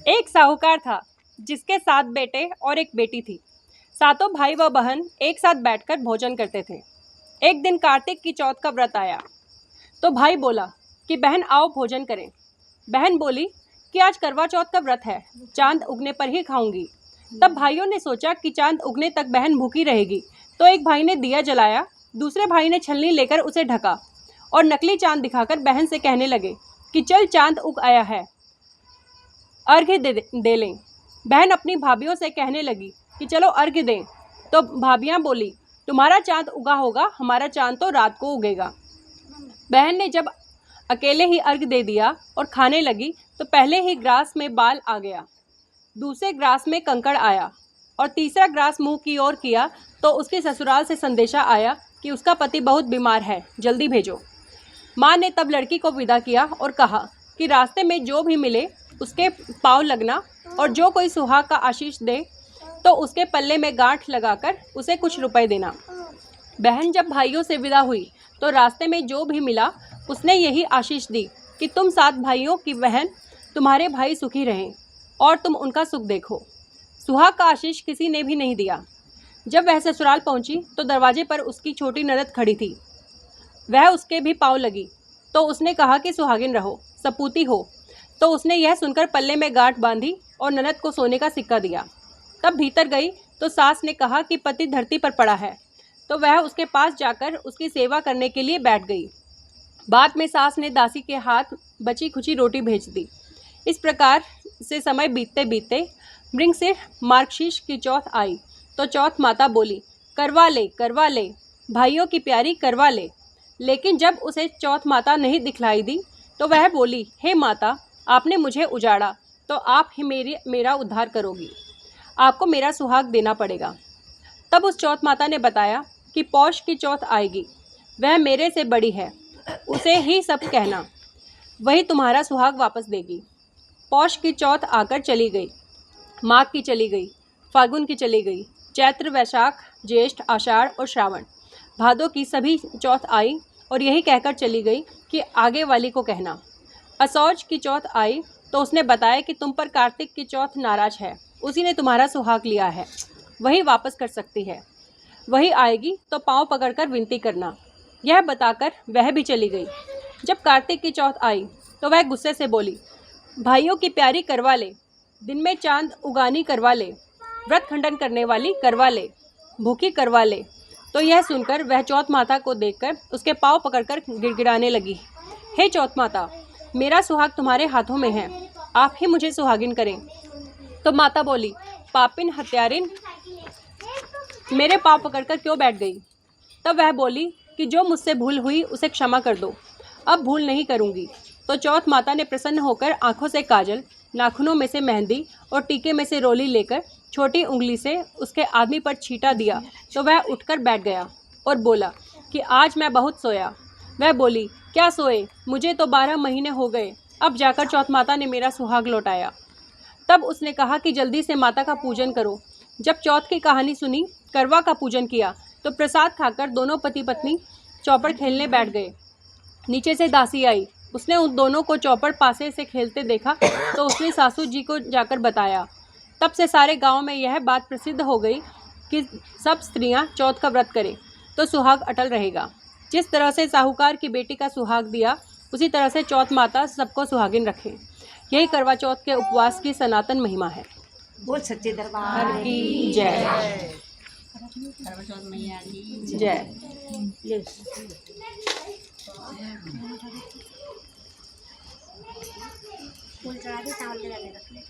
एक साहूकार था जिसके 7 बेटे और एक बेटी थी। सातों भाई व बहन एक साथ बैठकर भोजन करते थे। एक दिन कार्तिक की चौथ का व्रत आया तो भाई बोला कि बहन आओ भोजन करें। बहन बोली कि आज करवा चौथ का व्रत है, चांद उगने पर ही खाऊंगी। तब भाइयों ने सोचा कि चांद उगने तक बहन भूखी रहेगी, तो एक भाई ने दिया जलाया, दूसरे भाई ने छलनी लेकर उसे ढका और नकली चांद दिखाकर बहन से कहने लगे कि चल चांद उग आया है, अर्घ्य दे लें। बहन अपनी भाभीियों से कहने लगी कि चलो अर्घ्य दें, तो भाभियां बोली तुम्हारा चांद उगा होगा, हमारा चांद तो रात को उगेगा। बहन ने जब अकेले ही अर्घ्य दे दिया और खाने लगी तो पहले ही ग्रास में बाल आ गया, दूसरे ग्रास में कंकड़ आया और तीसरा ग्रास मुंह की ओर किया तो उसके ससुराल से संदेशा आया कि उसका पति बहुत बीमार है, जल्दी भेजो। माँ ने तब लड़की को विदा किया और कहा कि रास्ते में जो भी मिले उसके पाँव लगना और जो कोई सुहाग का आशीष दे तो उसके पल्ले में गांठ लगाकर उसे कुछ रुपए देना। बहन जब भाइयों से विदा हुई तो रास्ते में जो भी मिला उसने यही आशीष दी कि तुम 7 भाइयों की बहन, तुम्हारे भाई सुखी रहें और तुम उनका सुख देखो। सुहाग का आशीष किसी ने भी नहीं दिया। जब वह ससुराल पहुंची तो दरवाजे पर उसकी छोटी ननद खड़ी थी। वह उसके भी पाँव लगी तो उसने कहा कि सुहागिन रहो, सपूती हो। तो उसने यह सुनकर पल्ले में गांठ बांधी और ननद को सोने का सिक्का दिया। तब भीतर गई तो सास ने कहा कि पति धरती पर पड़ा है, तो वह उसके पास जाकर उसकी सेवा करने के लिए बैठ गई। बाद में सास ने दासी के हाथ बची खुची रोटी भेज दी। इस प्रकार से समय बीतते बीतते मृगशिर मार्गशीर्ष की चौथ आई तो चौथ माता बोली करवा ले भाइयों की प्यारी करवा ले। लेकिन जब उसे चौथ माता नहीं दिखलाई दी तो वह बोली हे माता, आपने मुझे उजाड़ा तो आप ही मेरा उद्धार करोगी, आपको मेरा सुहाग देना पड़ेगा। तब उस चौथ माता ने बताया कि पौष की चौथ आएगी, वह मेरे से बड़ी है, उसे ही सब कहना, वही तुम्हारा सुहाग वापस देगी। पौष की चौथ आकर चली गई, माघ की चली गई, फाल्गुन की चली गई, चैत्र वैशाख ज्येष्ठ आषाढ़ और श्रावण भादों की सभी चौथ आई और यही कहकर चली गई कि आगे वाली को कहना। असौज की चौथ आई तो उसने बताया कि तुम पर कार्तिक की चौथ नाराज है, उसी ने तुम्हारा सुहाग लिया है, वही वापस कर सकती है, वही आएगी तो पाँव पकड़कर विनती करना। यह बताकर वह भी चली गई। जब कार्तिक की चौथ आई तो वह गुस्से से बोली भाइयों की प्यारी करवा ले, दिन में चांद उगानी करवा ले, व्रत खंडन करने वाली करवा ले, भूखी करवा ले। तो यह सुनकर वह चौथ माता को देखकर उसके पाँव पकड़कर गिड़गिड़ाने लगी, हे चौथ माता, मेरा सुहाग तुम्हारे हाथों में है, आप ही मुझे सुहागिन करें। तो माता बोली पापिन हत्यारिन, मेरे पाँव पकड़कर क्यों बैठ गई। तब वह बोली कि जो मुझसे भूल हुई उसे क्षमा कर दो, अब भूल नहीं करूँगी। तो चौथ माता ने प्रसन्न होकर आंखों से काजल, नाखूनों में से मेहंदी और टीके में से रोली लेकर छोटी उंगली से उसके आदमी पर छींटा दिया तो वह उठकर बैठ गया और बोला कि आज मैं बहुत सोया। वह बोली क्या सोए, मुझे तो 12 महीने हो गए, अब जाकर चौथ माता ने मेरा सुहाग लौटाया। तब उसने कहा कि जल्दी से माता का पूजन करो। जब चौथ की कहानी सुनी, करवा का पूजन किया तो प्रसाद खाकर दोनों पति पत्नी चौपड़ खेलने बैठ गए। नीचे से दासी आई, उसने उन दोनों को चौपड़ पासे से खेलते देखा तो उसने सासू जी को जाकर बताया। तब से सारे गांव में यह बात प्रसिद्ध हो गई कि सब स्त्रियां चौथ का व्रत करें तो सुहाग अटल रहेगा। जिस तरह से साहूकार की बेटी का सुहाग दिया, उसी तरह से चौथ माता सबको सुहागिन रखें। यही करवा चौथ के उपवास की सनातन महिमा है। बोल सच्चे दरबार की जय। करवा चौथ मैया की जय। फूल चढ़ा के चावल के दाने रख ले।